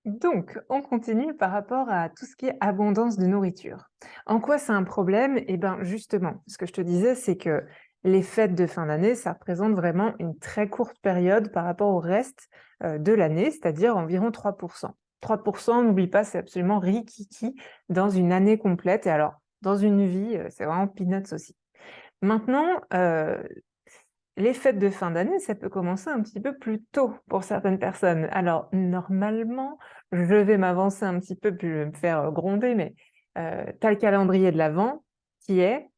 Donc, on continue par rapport à tout ce qui est abondance de nourriture. En quoi c'est un problème? Eh bien, justement, ce que je te disais, c'est que les fêtes de fin d'année, ça représente vraiment une très courte période par rapport au reste de l'année, c'est-à-dire environ 3%. 3%, n'oublie pas, c'est absolument rikiki dans une année complète. Et alors, dans une vie, c'est vraiment peanuts aussi. Maintenant, les fêtes de fin d'année, ça peut commencer un petit peu plus tôt pour certaines personnes. Alors normalement, je vais m'avancer un petit peu, puis je vais me faire, gronder, mais tu as le calendrier de l'Avent qui est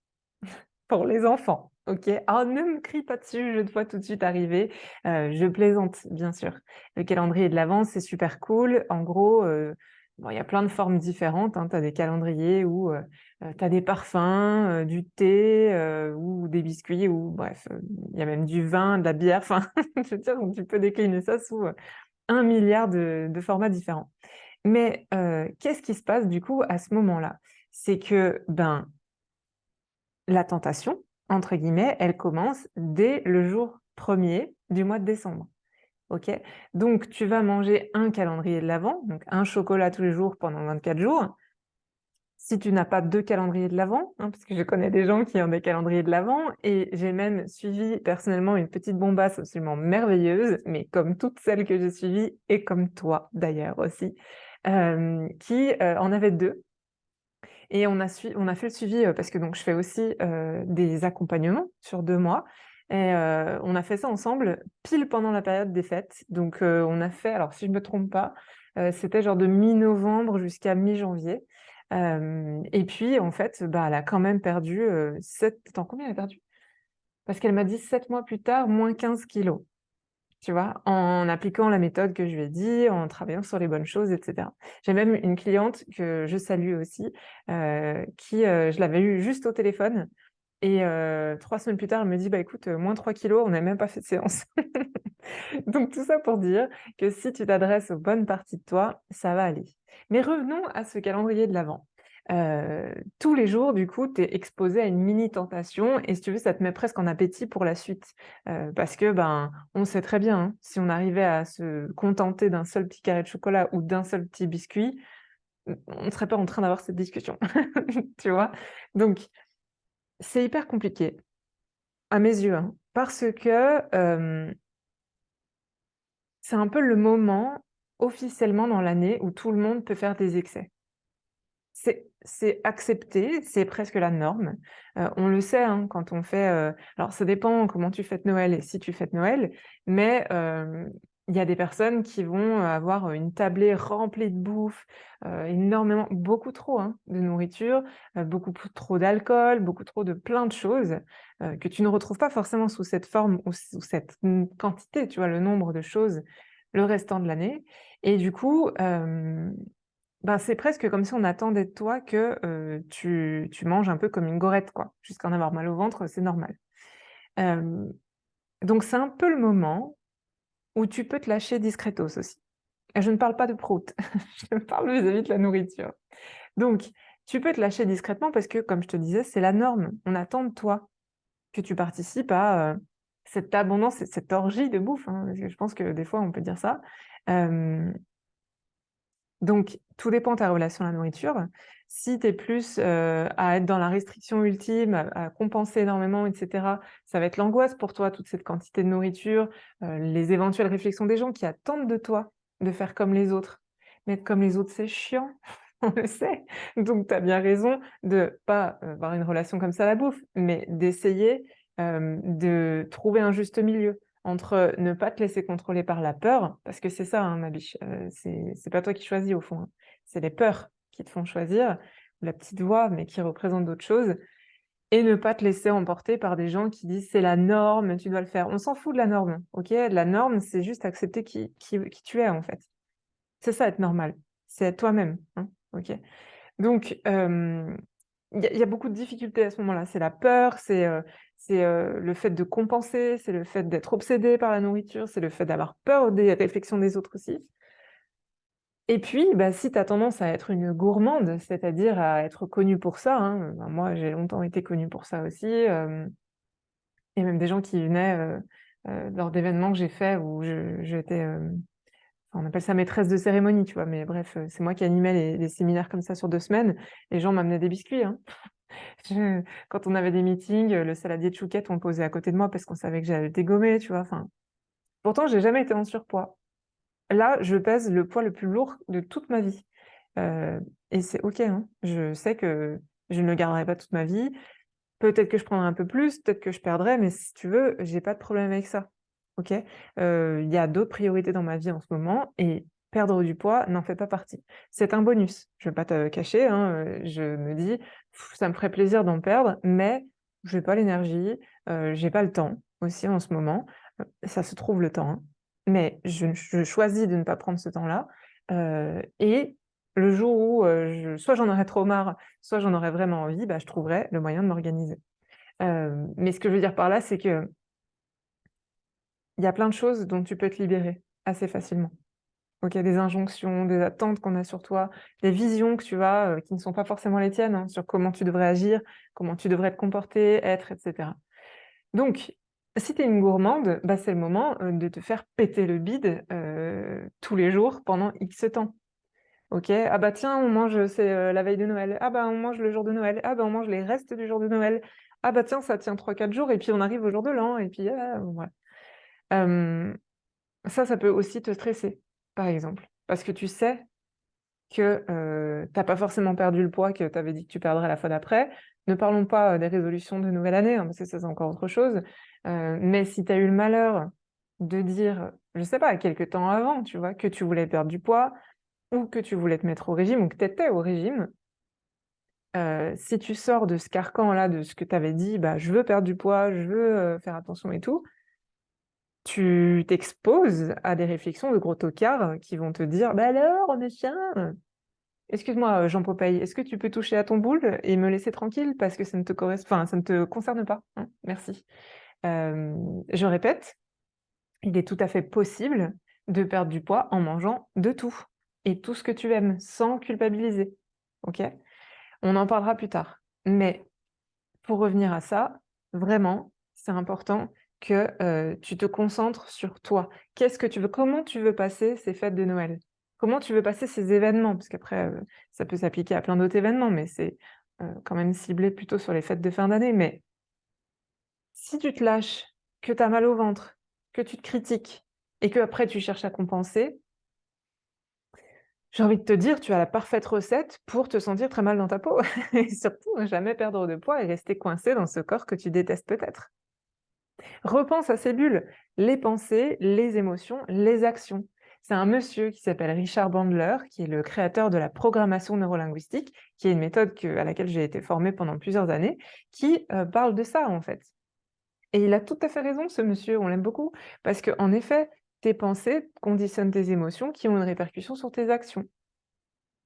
pour les enfants, OK? Ah, ne me crie pas dessus, je te vois tout de suite arriver. Je plaisante, bien sûr. Le calendrier de l'Avent, c'est super cool. En gros, bon, il y a plein de formes différentes, hein. Tu as des calendriers où, tu as des parfums, du thé, ou des biscuits ou bref, il y a même du vin, de la bière, enfin, je veux dire, tu peux décliner ça sous, 1 000 000 de formats différents. Mais, qu'est-ce qui se passe du coup à ce moment-là? C'est que, ben, la tentation, entre guillemets, elle commence dès le jour 1er du mois de décembre, OK? Donc tu vas manger un calendrier de l'Avent, donc un chocolat tous les jours pendant 24 jours. Si tu n'as pas 2 calendriers de l'Avent, hein, parce que je connais des gens qui ont des calendriers de l'Avent et j'ai même suivi personnellement une petite bombasse absolument merveilleuse, mais comme toutes celles que j'ai suivies et comme toi d'ailleurs aussi, qui, en avait 2. Et on a fait le suivi, parce que donc je fais aussi, des accompagnements sur 2 mois et on a fait ça ensemble pile pendant la période des fêtes. Donc on a fait alors si je me trompe pas, c'était genre de mi-novembre jusqu'à mi-janvier. Hem Et puis en fait, bah, elle a quand même perdu, 7 attends combien elle a perdu? Parce qu'elle m'a dit 7 mois plus tard, moins 15 kilos. Tu vois? En appliquant la méthode que je lui ai dit, en travaillant sur les bonnes choses et cetera. J'ai même une cliente que je salue aussi, qui, je l'avais eue juste au téléphone et 3 semaines plus tard, elle me dit: «Bah, écoute, moins 3 kilos, on n'a même pas fait de séance». Donc tout ça pour dire que si tu t'adresses aux bonnes parties de toi, ça va aller. Mais revenons à ce calendrier de l'Avent. Tous les jours, du coup, tu es exposé à une mini tentation et si tu veux, ça te met presque en appétit pour la suite. Parce que, ben, on sait très bien, hein, si on arrivait à se contenter d'un seul petit carré de chocolat ou d'un seul petit biscuit, on ne serait pas en train d'avoir cette discussion. Tu vois? Donc c'est hyper compliqué, à mes yeux, hein, parce que, c'est un peu le moment, officiellement dans l'année, où tout le monde peut faire des excès. C'est accepté, c'est presque la norme. On le sait, hein, quand on fait, alors ça dépend comment tu fêtes Noël et si tu fêtes Noël, mais il y a des personnes qui vont avoir une tablée remplie de bouffe, énormément beaucoup trop, hein, de nourriture, beaucoup p trop d'alcool, beaucoup trop de plein de choses, que tu ne retrouves pas forcément sous cette forme ou sous cette, quantité, tu vois? Le nombre de choses, le restant de l'année et du coup, bah, c'est presque comme si on attendait de toi que, tu manges un peu comme une gorette, quoi. Jusqu'à en avoir mal au ventre, c'est normal. Hem, donc c'est un peu le moment où tu peux te lâcher discretos aussi. Et je ne parle pas de prout, je parle vis-à-vis de la nourriture. Donc tu peux te lâcher discrètement parce que, comme je te disais, c'est la norme. On attend de toi que tu participes à, cette abondance et cette orgie de bouffe, hein, parce que je pense que des fois on peut dire ça. Hem Donc, tout dépend de ta relation à la nourriture. Si tu es plus, à être dans la restriction ultime, à compenser énormément et cetera, ça va être l'angoisse pour toi, toute cette quantité de nourriture, les éventuelles réflexions des gens qui attendent de toi de faire comme les autres. Mais être comme les autres, c'est chiant, on le sait. Donc tu as bien raison de pas, avoir une relation comme ça à la bouffe, mais d'essayer, de trouver un juste milieu entre ne pas te laisser contrôler par la peur, parce que c'est ça, hein, ma biche, c'est pas toi qui choisis au fond, hein. C'est les peurs qui te font choisir, la petite voix, mais qui représente d'autres choses et ne pas te laisser emporter par des gens qui disent: «C'est la norme, tu dois le faire». On s'en fout de la norme, OK? La norme, c'est juste accepter qui tu es, en fait. C'est ça être normal, c'est être toi-même, hein, OK? Donc, il y a beaucoup de difficultés à ce moment-là. C'est la peur, c'est le fait de compenser, c'est le fait d'être obsédé par la nourriture, c'est le fait d'avoir peur des réflexions des autres aussi. Et puis, bah, si tu as tendance à être une gourmande, c'est-à-dire à être connue pour ça, hein, ben, moi j'ai longtemps été connue pour ça aussi, et même des gens qui venaient, lors d'événements que j'ai faits où j'étais, on appelle ça maîtresse de cérémonie, tu vois? Mais bref, c'est moi qui animais les séminaires comme ça sur 2 semaines. Les gens m'amenaient des biscuits, hein. Je Quand on avait des meetings, le saladier de chouquettes, on le posait à côté de moi parce qu'on savait que j'allais le dégommer, tu vois? Enfin, pourtant j'ai jamais été en surpoids. Là, je pèse le poids le plus lourd de toute ma vie, heu et c'est OK, hein. Je sais que je ne le garderai pas toute ma vie. Peut-être que je prendrai un peu plus, peut-être que je perdrai, mais si tu veux, j'ai pas de problème avec ça, OK? Il y a d'autres priorités dans ma vie en ce moment et perdre du poids n'en fait pas partie. C'est un bonus, je vais pas te cacher, hein, je me dis: «Ça me ferait plaisir d'en perdre, mais j'ai pas l'énergie, j'ai pas le temps aussi en ce moment». Ça se trouve le temps, hein, mais je choisis de ne pas prendre ce temps-là, et le jour où, je soit j'en aurais trop marre, soit j'en aurais vraiment envie, bah, je trouverai le moyen de m'organiser. Mais ce que je veux dire par là, c'est qu'il y a plein de choses dont tu peux te libérer assez facilement. OK, des injonctions, des attentes qu'on a sur toi, des visions que tu as, qui ne sont pas forcément les tiennes, hein, sur comment tu devrais agir, comment tu devrais te comporter, être et cetera. Donc, si tu es une gourmande, bah, c'est le moment, de te faire péter le bide, tous les jours pendant X temps. OK. Ah bah tiens, on mange, c'est, la veille de Noël. Ah bah, on mange le jour de Noël. Ah bah, on mange les restes du jour de Noël. Ah bah tiens, ça tient 3, 4 jours et puis on arrive au jour de l'an et puis, voilà. Hem, Ça peut aussi te stresser, par exemple, parce que tu sais que, tu pas forcément perdu le poids que tu avais dit que tu perdrais la fois d'après. Ne parlons pas, des résolutions de nouvelle année, hein, parce que ça, c'est encore autre chose. Mais si tu as eu le malheur de dire, je sais pas, quelque temps avant, tu vois, que tu voulais perdre du poids ou que tu voulais te mettre au régime ou que tu étais au régime, si tu sors de ce carcan-là, de ce que tu avais dit: «Bah, je veux perdre du poids, je veux, faire attention et tout», tu t'exposes à des réflexions de gros tocards qui vont te dire: «Bah alors, machin, excuse-moi, Jean Popeye, est-ce que tu peux toucher à ton boule et me laisser tranquille parce que ça ne te concerne pas, hein, merci». Je répète, il est tout à fait possible de perdre du poids en mangeant de tout et tout ce que tu aimes, sans culpabiliser, OK? On en parlera plus tard. Mais pour revenir à ça, vraiment, c'est important que, tu te concentres sur toi. Qu'est-ce que tu veux? Comment tu veux passer ces fêtes de Noël? Comment tu veux passer ces événements? Parce qu'après, ça peut s'appliquer à plein d'autres événements, mais c'est, quand même ciblé plutôt sur les fêtes de fin d'année. Mais si tu te lâches, que tu as mal au ventre, que tu te critiques et qu'après tu cherches à compenser, j'ai envie de te dire, tu as la parfaite recette pour te sentir très mal dans ta peau et surtout ne jamais perdre de poids et rester coincé dans ce corps que tu détestes peut-être. Repense à ces bulles, les pensées, les émotions, les actions. C'est un monsieur qui s'appelle Richard Bandler, qui est le créateur de la programmation neurolinguistique, qui est une méthode à laquelle j'ai été formée pendant plusieurs années, qui parle de ça en fait. Et il a tout à fait raison, ce monsieur, on l'aime beaucoup, parce qu'en effet, tes pensées conditionnent tes émotions qui ont une répercussion sur tes actions.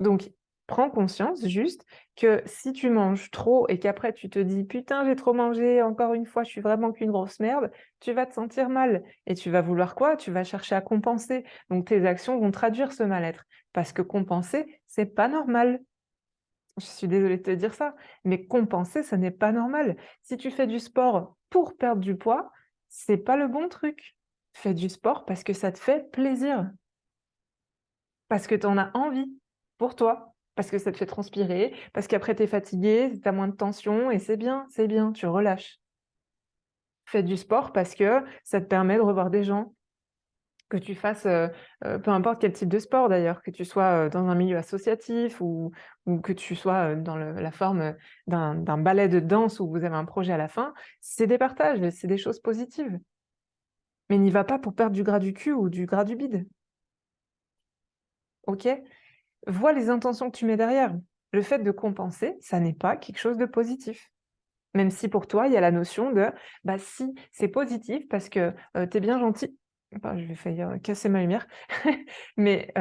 Donc, prends conscience juste que si tu manges trop et qu'après tu te dis: «Putain, j'ai trop mangé, encore une fois, je suis vraiment qu'une grosse merde», tu vas te sentir mal et tu vas vouloir quoi? Tu vas chercher à compenser. Donc tes actions vont traduire ce mal-être parce que compenser, c'est pas normal. Je suis désolée de te dire ça, mais compenser, ça n'est pas normal. Si tu fais du sport pour perdre du poids, c'est pas le bon truc. Fais du sport parce que ça te fait plaisir. Parce que tu en as envie, pour toi, parce que ça te fait transpirer, parce qu'après tu es fatigué, tu as moins de tension et c'est bien, tu relâches. Fais du sport parce que ça te permet de revoir des gens, que tu fasses, peu importe quel type de sport d'ailleurs, que tu sois, dans un milieu associatif ou que tu sois, dans la forme, d'un ballet de danse où vous avez un projet à la fin, c'est des partages, c'est des choses positives. Mais n'y va pas pour perdre du gras du cul ou du gras du bide, OK? Vois les intentions que tu mets derrière. Le fait de compenser, ça n'est pas quelque chose de positif. Même si pour toi, il y a la notion de: «Bah si, c'est positif parce que, tu es bien gentil». Enfin, je vais failli, casser ma lumière. Mais,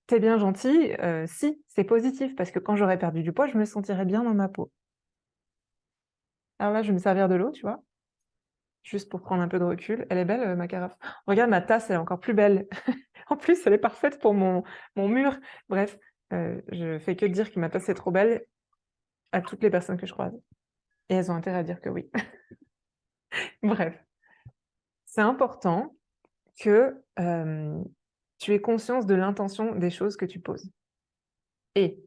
«Tu bien gentil, si, c'est positif parce que quand j'aurais perdu du poids, je me sentirais bien dans ma peau». Alors là, je vais me servir de l'eau, tu vois? Juste pour prendre un peu de recul. Elle est belle, ma carafe. Regarde ma tasse, elle est encore plus belle. En plus, elle est parfaite pour mon mur. Bref, je fais que dire que ma tasse est trop belle à toutes les personnes que je croise et elles ont intérêt à dire que oui. Bref, c'est important que, Tu es conscience de l'intention des choses que tu poses. Et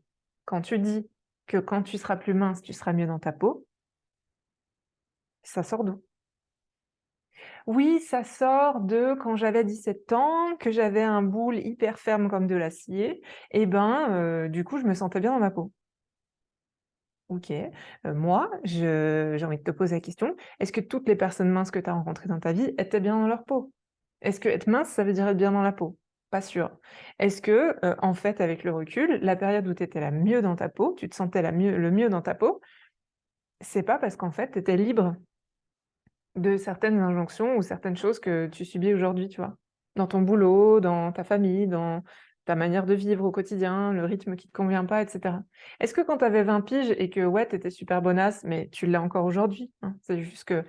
quand tu dis que quand tu seras plus mince, tu seras mieux dans ta peau, ça sort d'où? Oui, ça sort de quand j'avais 17 ans, que j'avais un boule hyper ferme comme de l'acier et ben, du coup, je me sentais bien dans ma peau. OK, moi, j'ai envie de te poser la question, est-ce que toutes les personnes minces que tu as rencontrées dans ta vie étaient bien dans leur peau? Est-ce que être mince, ça veut dire être bien dans la peau? Pas sûr. Est-ce que, en fait, avec le recul, la période où tu étais la mieux dans ta peau, tu te sentais le mieux dans ta peau, c'est pas parce qu'en fait, tu étais libre de certaines injonctions ou certaines choses que tu subis aujourd'hui, tu vois? Dans ton boulot, dans ta famille, dans ta manière de vivre au quotidien, le rythme qui te convient pas et cetera. Est-ce que quand tu avais 20 piges et que, ouais, tu étais super bonasse, mais tu l'es encore aujourd'hui, hein, c'est juste que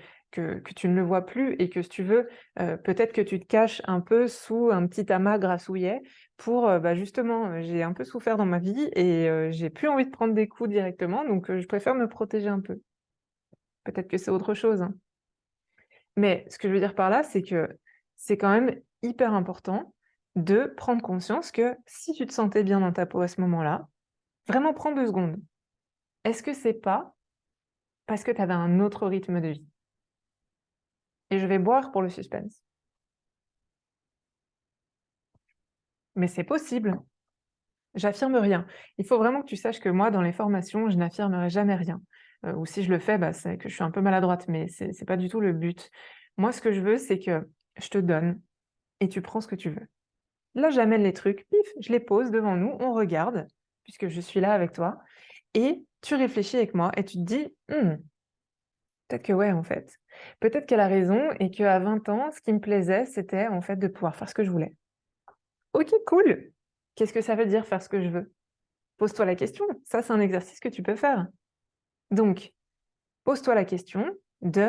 tu ne le vois plus et que si tu veux, peut-être que tu te caches un peu sous un petit amas grassouillet pour, bah, justement, «J'ai un peu souffert dans ma vie et j'ai plus envie de prendre des coups directement, donc je préfère me protéger un peu». Peut-être que c'est autre chose, hein. Mais ce que je veux dire par là, c'est que c'est quand même hyper important de prendre conscience que si tu te sentais bien dans ta peau à ce moment-là, vraiment prends 2 secondes. Est-ce que c'est pas parce que tu avais un autre rythme de vie? Et je vais boire pour le suspense. Mais c'est possible, j'affirme rien. Il faut vraiment que tu saches que moi, dans les formations, je n'affirmerai jamais rien. Ou si je le fais, bah, c'est que je suis un peu maladroite, mais c'est pas du tout le but. Moi, ce que je veux, c'est que je te donne et tu prends ce que tu veux. Là, j'amène les trucs, pif, je les pose devant nous, on regarde, puisque je suis là avec toi, et tu réfléchis avec moi et tu te dis: peut-être que ouais, en fait. Peut-être qu'elle a raison et qu'à 20 ans, ce qui me plaisait, c'était en fait de pouvoir faire ce que je voulais». OK, cool. Qu'est-ce que ça veut dire faire ce que je veux? Pose-toi la question. Ça, c'est un exercice que tu peux faire. Donc, pose-toi la question de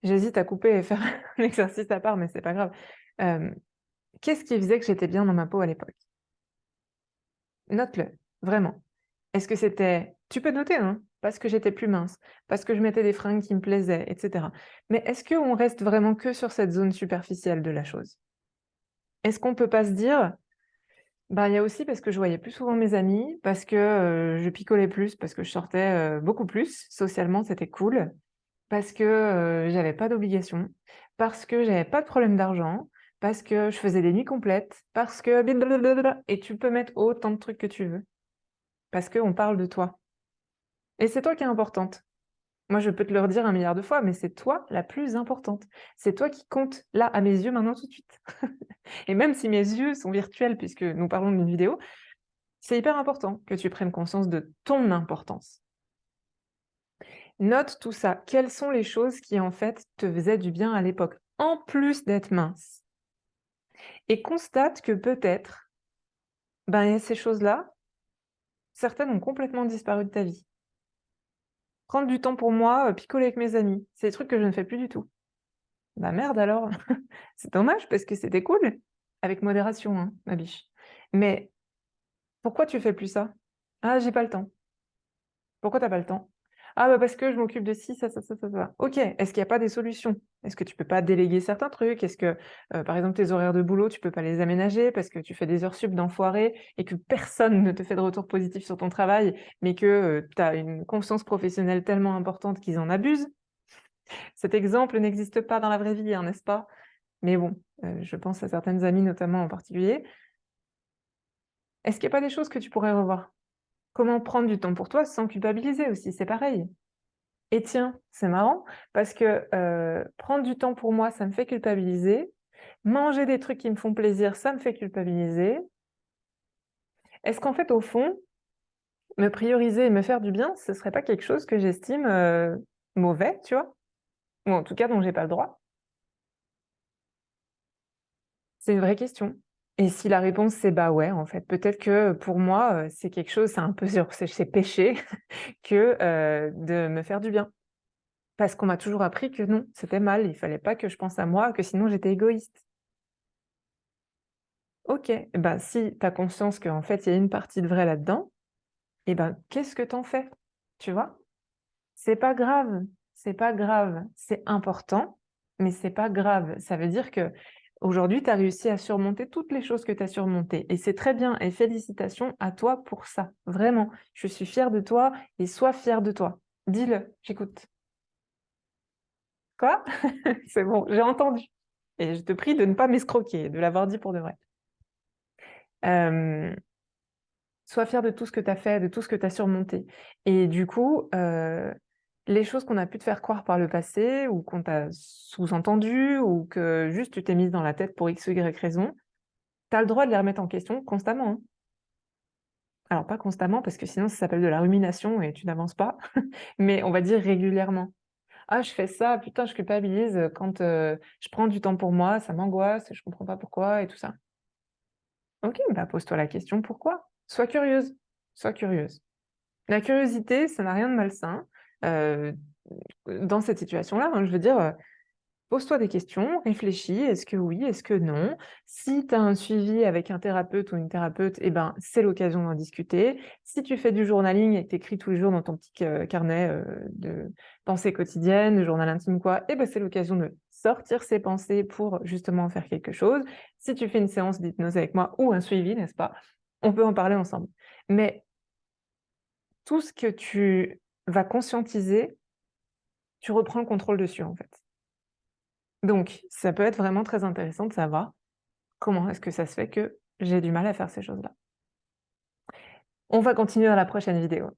j'hésite à couper et faire un exercice à part, mais c'est pas grave. Hem, Qu'est-ce qui faisait que j'étais bien dans ma peau à l'époque? Note-le, vraiment. Est-ce que c'était tu peux noter, hein, parce que j'étais plus mince, parce que je mettais des fringues qui me plaisaient et cetera. Mais est-ce qu'on reste vraiment que sur cette zone superficielle de la chose? Est-ce qu'on peut pas se dire: «Bah, il y a aussi parce que je voyais plus souvent mes amis, parce que, je picolais plus, parce que je sortais, beaucoup plus, socialement c'était cool, parce que, j'avais pas d'obligations, parce que j'avais pas de problème d'argent, parce que je faisais des nuits complètes, parce que blablabla» et tu peux mettre autant de trucs que tu veux, parce qu'on parle de toi et c'est toi qui es importante. Moi, je peux te le redire 1 milliard de fois, mais c'est toi la plus importante. C'est toi qui compte, là, à mes yeux, maintenant, tout de suite. Et même si mes yeux sont virtuels, puisque nous parlons d'une vidéo, c'est hyper important que tu prennes conscience de ton importance. Note tout ça. Quelles sont les choses qui, en fait, te faisaient du bien à l'époque, en plus d'être mince? Et constate que peut-être, ben, il y a ces choses-là, certaines ont complètement disparu de ta vie. Prendre du temps pour moi, picoler avec mes amis, c'est des trucs que je ne fais plus du tout. Bah merde alors! C'est dommage parce que c'était cool. Avec modération, hein, ma biche. Mais pourquoi tu fais plus ça? «Ah, j'ai pas le temps». Pourquoi tu as pas le temps? «Ah bah, parce que je m'occupe de ci, ça». OK, est-ce qu'il y a pas des solutions? Est-ce que tu peux pas déléguer certains trucs? Est-ce que, par exemple, tes horaires de boulot, tu peux pas les aménager parce que tu fais des heures sup d'enfoiré et que personne ne te fait de retour positif sur ton travail, mais que, tu as une conscience professionnelle tellement importante qu'ils en abusent? Cet exemple n'existe pas dans la vraie vie, hein, n'est-ce pas? Mais bon, je pense à certaines amies notamment en particulier. Est-ce qu'il y a pas des choses que tu pourrais revoir? Comment prendre du temps pour toi sans culpabiliser aussi, c'est pareil. Et tiens, c'est marrant parce que, prendre du temps pour moi, ça me fait culpabiliser. Manger des trucs qui me font plaisir, ça me fait culpabiliser. Est-ce qu'en fait, au fond, me prioriser et me faire du bien, ce serait pas quelque chose que j'estime, mauvais, tu vois? Ou en tout cas dont j'ai pas le droit? C'est une vraie question. Et si la réponse c'est «bah, ouais», en fait, peut-être que pour moi, c'est quelque chose c'est un peu sur c'est péché que, de me faire du bien. Parce qu'on m'a toujours appris que non, c'était mal, il fallait pas que je pense à moi, que sinon j'étais égoïste. OK, et bah, si tu as conscience qu'en fait, il y a une partie de vrai là-dedans, et ben, qu'est-ce que tu en fais? Tu vois? C'est pas grave, c'est pas grave, c'est important, mais c'est pas grave. Ça veut dire que Aujourd'hui, tu as réussi à surmonter toutes les choses que tu as surmontées et c'est très bien et félicitations à toi pour ça, vraiment. Je suis fière de toi et sois fière de toi. Dis-le, j'écoute. Quoi? C'est bon, j'ai entendu et je te prie de ne pas m'escroquer, de l'avoir dit pour de vrai. Hem, Sois fière de tout ce que tu as fait, de tout ce que tu as surmonté et du coup, les choses qu'on a pu te faire croire par le passé ou qu'on t'a sous-entendues ou que juste tu t'es mise dans la tête pour X ou Y raison, tu as le droit de les remettre en question constamment, hein. Alors pas constamment parce que sinon ça s'appelle de la rumination et tu n'avances pas, mais on va dire régulièrement. «Ah je fais ça, putain je culpabilise, quand, je prends du temps pour moi, ça m'angoisse, je comprends pas pourquoi» et tout ça. OK, bah pose-toi la question pourquoi? Sois curieuse, sois curieuse. La curiosité, ça n'a rien de malsain, heu, dans cette situation-là, hein, je veux dire, pose-toi des questions, réfléchis, est-ce que oui, est-ce que non? Si tu as un suivi avec un thérapeute ou une thérapeute, eh ben, c'est l'occasion d'en discuter. Si tu fais du journaling et que tu écris tous les jours dans ton petit carnet de pensées quotidiennes, de journal intime ou quoi, eh ben, c'est l'occasion de sortir ces pensées pour justement en faire quelque chose. Si tu fais une séance d'hypnose avec moi ou un suivi, n'est-ce pas? On peut en parler ensemble. Mais tout ce que tu vas conscientiser, tu reprends le contrôle dessus en fait. Donc, ça peut être vraiment très intéressant de savoir comment est-ce que ça se fait que j'ai du mal à faire ces choses-là? On va continuer dans la prochaine vidéo.